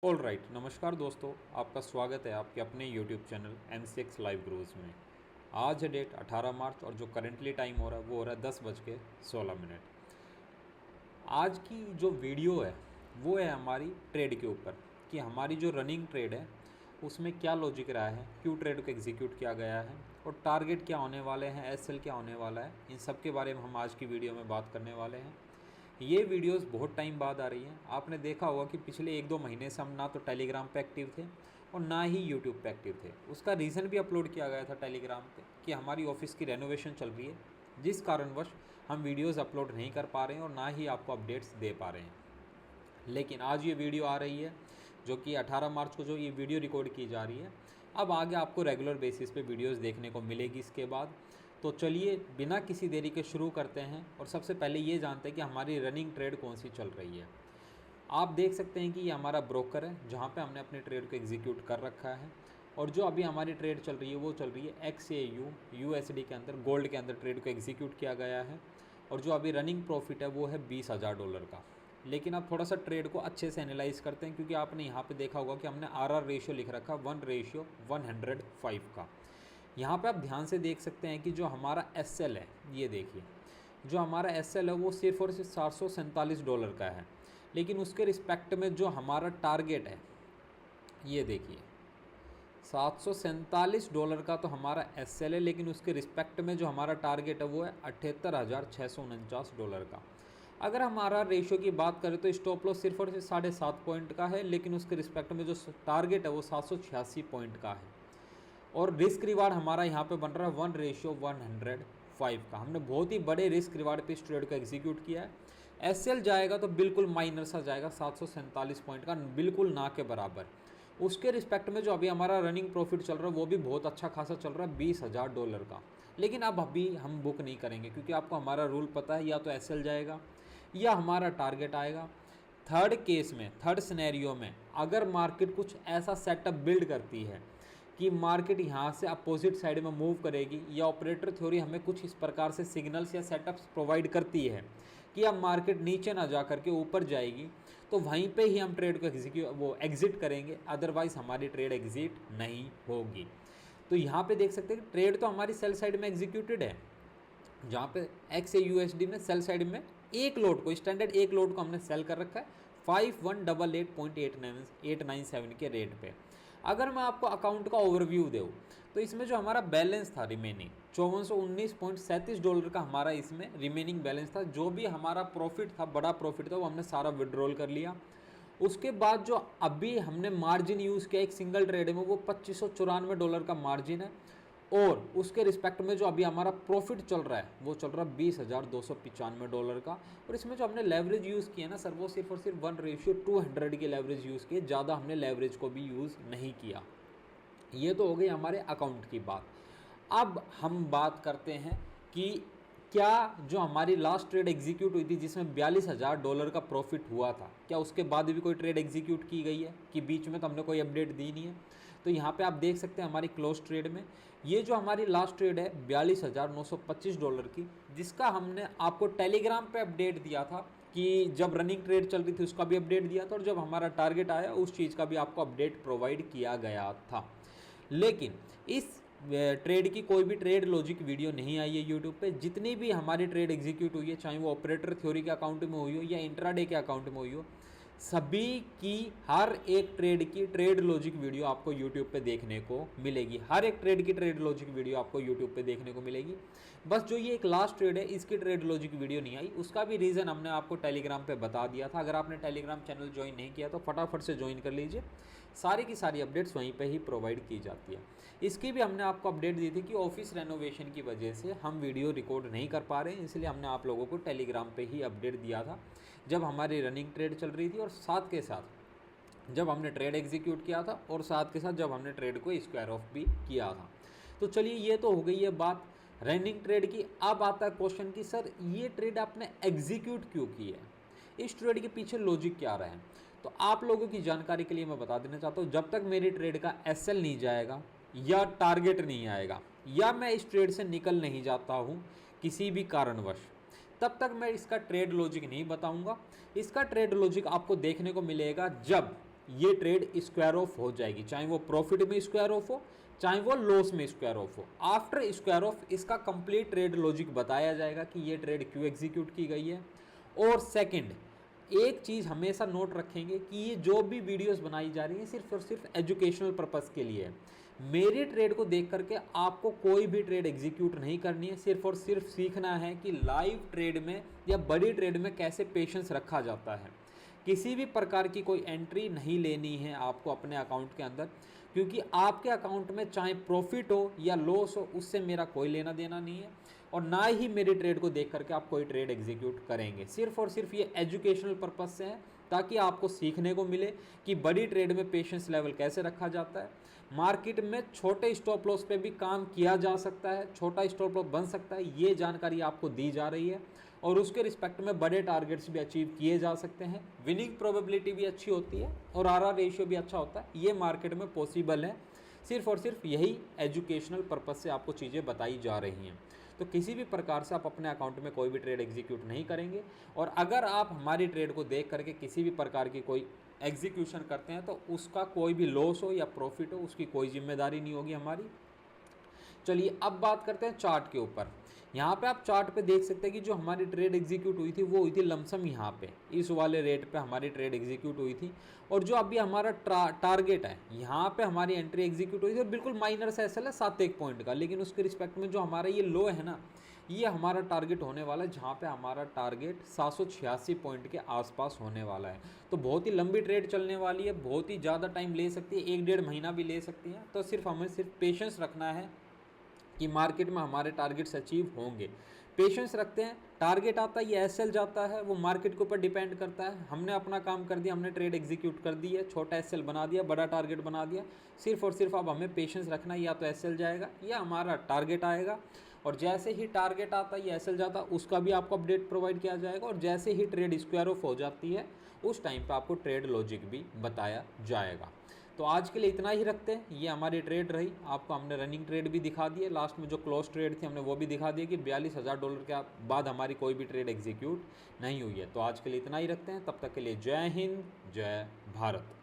All right, नमस्कार दोस्तों, आपका स्वागत है आपके अपने YouTube channel NCX live grows में। आज है डेट 18 मार्च और जो करेंटली टाइम हो रहा है वो हो रहा है 10:16। आज की जो वीडियो है वो है हमारी ट्रेड के ऊपर कि हमारी जो रनिंग ट्रेड है उसमें क्या लॉजिक रहा है, क्यों ट्रेड को एग्जीक्यूट किया गया है और टारगेट क्या होने वाले हैं, SL क्या होने वाला है, इन सब के बारे में हम आज की वीडियो में बात करने वाले हैं। ये वीडियोस बहुत टाइम बाद आ रही हैं। आपने देखा होगा कि पिछले 1-2 महीने से हम ना तो टेलीग्राम पे एक्टिव थे और ना ही यूट्यूब पे एक्टिव थे। उसका रीज़न भी अपलोड किया गया था टेलीग्राम पे कि हमारी ऑफिस की रेनोवेशन चल रही है, जिस कारणवश हम वीडियोस अपलोड नहीं कर पा रहे हैं और ना ही आपको अपडेट्स दे पा रहे हैं। लेकिन आज ये वीडियो आ रही है जो कि 18 मार्च को जो ये वीडियो रिकॉर्ड की जा रही है। अब आगे आपको रेगुलर बेसिस पे वीडियोस देखने को मिलेगी इसके बाद। तो चलिए बिना किसी देरी के शुरू करते हैं और सबसे पहले ये जानते हैं कि हमारी रनिंग ट्रेड कौन सी चल रही है। आप देख सकते हैं कि ये हमारा ब्रोकर है जहाँ पे हमने अपने ट्रेड को एग्जीक्यूट कर रखा है और जो अभी हमारी ट्रेड चल रही है वो चल रही है XAU USD के अंदर, गोल्ड के अंदर ट्रेड को एग्जीक्यूट किया गया है और जो अभी रनिंग प्रॉफिट है वो है $20,000 का। लेकिन आप थोड़ा सा ट्रेड को अच्छे से एनालाइज करते हैं क्योंकि आपने यहाँ पे देखा होगा कि हमने RR रेशियो लिख रखा 1:105 का। यहाँ पे आप ध्यान से देख सकते हैं कि जो हमारा SL है, ये देखिए जो हमारा SL है वो सिर्फ और सिर्फ $747 का है। लेकिन उसके रिस्पेक्ट में जो हमारा टारगेट है, ये देखिए $747 का तो हमारा SL है, लेकिन उसके रिस्पेक्ट में जो हमारा टारगेट है वो है $78,649 का। अगर हमारा रेशियो की बात करें तो स्टॉप लॉस सिर्फ और सिर्फ 7.5 पॉइंट का है, लेकिन उसके रिस्पेक्ट में जो टारगेट है वो 786 पॉइंट का है और रिस्क रिवार्ड हमारा यहाँ पे बन रहा है 1:105 का। हमने बहुत ही बड़े रिस्क रिवार्ड पे इस ट्रेड को एग्जीक्यूट किया है। SL जाएगा तो बिल्कुल माइनर सा जाएगा, 747 पॉइंट का, बिल्कुल ना के बराबर। उसके रिस्पेक्ट में जो अभी हमारा रनिंग प्रॉफिट चल रहा है वो भी बहुत अच्छा खासा चल रहा है, $20,000 का। लेकिन अब अभी हम बुक नहीं करेंगे क्योंकि आपको हमारा रूल पता है, या तो SL जाएगा या हमारा टारगेट आएगा। थर्ड केस में, थर्ड सिनेरियो में अगर मार्केट कुछ ऐसा सेटअप बिल्ड करती है कि मार्केट यहाँ से अपोजिट साइड में मूव करेगी या ऑपरेटर थ्योरी हमें कुछ इस प्रकार से सिग्नल्स या सेटअप्स प्रोवाइड करती है कि अब मार्केट नीचे ना जा करके ऊपर जाएगी, तो वहीं पे ही हम ट्रेड को एग्जिट करेंगे, अदरवाइज हमारी ट्रेड एग्जिट नहीं होगी। तो यहाँ पे देख सकते हैं कि ट्रेड तो हमारी सेल साइड में एग्जीक्यूटेड है, जहाँ पे XAUSD में सेल साइड में एक लोड को, स्टैंडर्ड एक लोड को हमने सेल कर रखा है 5188.897 के रेट पे। अगर मैं आपको अकाउंट का ओवरव्यू दूँ तो इसमें जो हमारा बैलेंस था रिमेनिंग $5419.37 का हमारा इसमें रिमेनिंग बैलेंस था। जो भी हमारा प्रॉफिट था, बड़ा प्रॉफिट था, वो हमने सारा विड्रॉल कर लिया। उसके बाद जो अभी हमने मार्जिन यूज़ किया एक सिंगल ट्रेड में वो $2594 का मार्जिन है और उसके रिस्पेक्ट में जो अभी हमारा प्रॉफिट चल रहा है वो चल रहा है $20,295 का। और इसमें जो हमने लेवरेज यूज़ किया ना सर, वो सिर्फ और सिर्फ 1:200 की लेवरेज यूज़ की, ज़्यादा हमने लेवरेज को भी यूज़ नहीं किया। ये तो हो गई हमारे अकाउंट की बात। अब हम बात करते हैं कि क्या जो हमारी लास्ट ट्रेड एग्जीक्यूट हुई थी जिसमें $42,000 का प्रॉफिट हुआ था, क्या उसके बाद भी कोई ट्रेड एग्जीक्यूट की गई है कि बीच में तो हमने कोई अपडेट दी नहीं है। तो यहाँ पे आप देख सकते हैं हमारी क्लोज ट्रेड में ये जो हमारी लास्ट ट्रेड है $42,925 की, जिसका हमने आपको टेलीग्राम पे अपडेट दिया था कि जब रनिंग ट्रेड चल रही थी उसका भी अपडेट दिया था और जब हमारा टारगेट आया उस चीज़ का भी आपको अपडेट प्रोवाइड किया गया था। लेकिन इस ट्रेड की कोई भी ट्रेड लॉजिक वीडियो नहीं आई है यूट्यूब पे। जितनी भी हमारी ट्रेड एग्जीक्यूट हुई है, चाहे वो ऑपरेटर थ्योरी के अकाउंट में हुई हो या इंट्राडे के अकाउंट में हुई हो, सभी की हर एक ट्रेड की ट्रेड लॉजिक वीडियो आपको यूट्यूब पे देखने को मिलेगी। हर एक ट्रेड की ट्रेड लॉजिक वीडियो आपको यूट्यूब पे देखने को मिलेगी। बस जो ये एक लास्ट ट्रेड है इसकी ट्रेड लॉजिक वीडियो नहीं आई, उसका भी रीज़न हमने आपको टेलीग्राम पे बता दिया था। अगर आपने टेलीग्राम चैनल ज्वाइन नहीं किया तो फटाफट से ज्वाइन कर लीजिए, सारी की सारी अपडेट्स वहीं पे ही प्रोवाइड की जाती है। इसकी भी हमने आपको अपडेट दी थी कि ऑफिस रेनोवेशन की वजह से हम वीडियो रिकॉर्ड नहीं कर पा रहे हैं, इसलिए हमने आप लोगों को टेलीग्राम पे ही अपडेट दिया था जब हमारी रनिंग ट्रेड चल रही थी और साथ के साथ जब हमने ट्रेड एग्जीक्यूट किया था और साथ के साथ जब हमने ट्रेड को स्क्वायर ऑफ भी किया था। तो चलिए ये तो हो गई है बात रनिंग ट्रेड की। अब आता है क्वेश्चन कि सर ये ट्रेड आपने एग्जीक्यूट क्यों की है, इस ट्रेड के पीछे लॉजिक क्या रहा है। तो आप लोगों की जानकारी के लिए मैं बता देना चाहता हूँ, जब तक मेरी ट्रेड का SL नहीं जाएगा या टारगेट नहीं आएगा या मैं इस ट्रेड से निकल नहीं जाता हूँ किसी भी कारणवश, तब तक मैं इसका ट्रेड लॉजिक नहीं बताऊंगा। इसका ट्रेड लॉजिक आपको देखने को मिलेगा जब ये ट्रेड स्क्वायर ऑफ हो जाएगी, चाहे वो प्रॉफिट में स्क्वायर ऑफ हो चाहे वो लॉस में स्क्वायर ऑफ हो। आफ्टर स्क्वायर ऑफ इसका कंप्लीट ट्रेड लॉजिक बताया जाएगा कि ये ट्रेड क्यों एग्जीक्यूट की गई है। और सेकंड, एक चीज़ हमेशा नोट रखेंगे कि ये जो भी वीडियोस बनाई जा रही हैं सिर्फ और सिर्फ एजुकेशनल पर्पस के लिए है। मेरी ट्रेड को देख करके आपको कोई भी ट्रेड एग्जीक्यूट नहीं करनी है, सिर्फ और सिर्फ सीखना है कि लाइव ट्रेड में या बड़ी ट्रेड में कैसे पेशेंस रखा जाता है। किसी भी प्रकार की कोई एंट्री नहीं लेनी है आपको अपने अकाउंट के अंदर, क्योंकि आपके अकाउंट में चाहे प्रॉफिट हो या लॉस हो उससे मेरा कोई लेना देना नहीं है, और ना ही मेरी ट्रेड को देख करके आप कोई ट्रेड एग्जीक्यूट करेंगे। सिर्फ और सिर्फ ये एजुकेशनल पर्पस से है, ताकि आपको सीखने को मिले कि बड़ी ट्रेड में पेशेंस लेवल कैसे रखा जाता है, मार्केट में छोटे स्टॉप लॉस पे भी काम किया जा सकता है, छोटा स्टॉप लॉस बन सकता है, ये जानकारी आपको दी जा रही है, और उसके रिस्पेक्ट में बड़े टारगेट्स भी अचीव किए जा सकते हैं, विनिंग प्रोबेबिलिटी भी अच्छी होती है और आरआर रेशियो भी अच्छा होता है। ये मार्केट में पॉसिबल है, सिर्फ और सिर्फ यही एजुकेशनल पर्पस से आपको चीज़ें बताई जा रही हैं। तो किसी भी प्रकार से आप अपने अकाउंट में कोई भी ट्रेड एग्जीक्यूट नहीं करेंगे, और अगर आप हमारी ट्रेड को देख करके किसी भी प्रकार की कोई एग्जीक्यूशन करते हैं तो उसका कोई भी लॉस हो या प्रॉफिट हो उसकी कोई जिम्मेदारी नहीं होगी हमारी। चलिए अब बात करते हैं चार्ट के ऊपर। यहाँ पे आप चार्ट पे देख सकते हैं कि जो हमारी ट्रेड एग्जीक्यूट हुई थी वो हुई थी लमसम यहाँ पे इस वाले रेट पे हमारी ट्रेड एग्जीक्यूट हुई थी, और जो अभी हमारा टारगेट है यहाँ पे हमारी एंट्री एग्जीक्यूट हुई थी, और बिल्कुल माइनर सा एसएल है 7-1 पॉइंट का, लेकिन उसके रिस्पेक्ट में जो हमारा ये लो है ना, ये हमारा टारगेट होने वाला है, जहाँ पे हमारा टारगेट 786 पॉइंट के आसपास होने वाला है। तो बहुत ही लंबी ट्रेड चलने वाली है, बहुत ही ज़्यादा टाइम ले सकती है, 1-1.5 महीना भी ले सकती है। तो सिर्फ हमें सिर्फ पेशेंस रखना है कि मार्केट में हमारे टारगेट्स अचीव होंगे। पेशेंस रखते हैं, टारगेट आता है, ये एसएल जाता है, वो मार्केट के ऊपर डिपेंड करता है। हमने अपना काम कर दिया, हमने ट्रेड एग्जीक्यूट कर दी है, छोटा एसएल बना दिया, बड़ा टारगेट बना दिया। सिर्फ और सिर्फ अब हमें पेशेंस रखना है, या तो एसएल जाएगा या हमारा टारगेट आएगा, और जैसे ही टारगेट आता है या एसएल जाता है उसका भी आपको अपडेट प्रोवाइड किया जाएगा, और जैसे ही ट्रेड स्क्वायर ऑफ हो जाती है उस टाइम पर आपको ट्रेड लॉजिक भी बताया जाएगा। तो आज के लिए इतना ही रखते हैं, ये हमारी ट्रेड रही। आपको हमने रनिंग ट्रेड भी दिखा दी है, लास्ट में जो क्लोज ट्रेड थी हमने वो भी दिखा दिया कि $42,000 के बाद हमारी कोई भी ट्रेड एग्जीक्यूट नहीं हुई है। तो आज के लिए इतना ही रखते हैं, तब तक के लिए जय हिंद, जय भारत।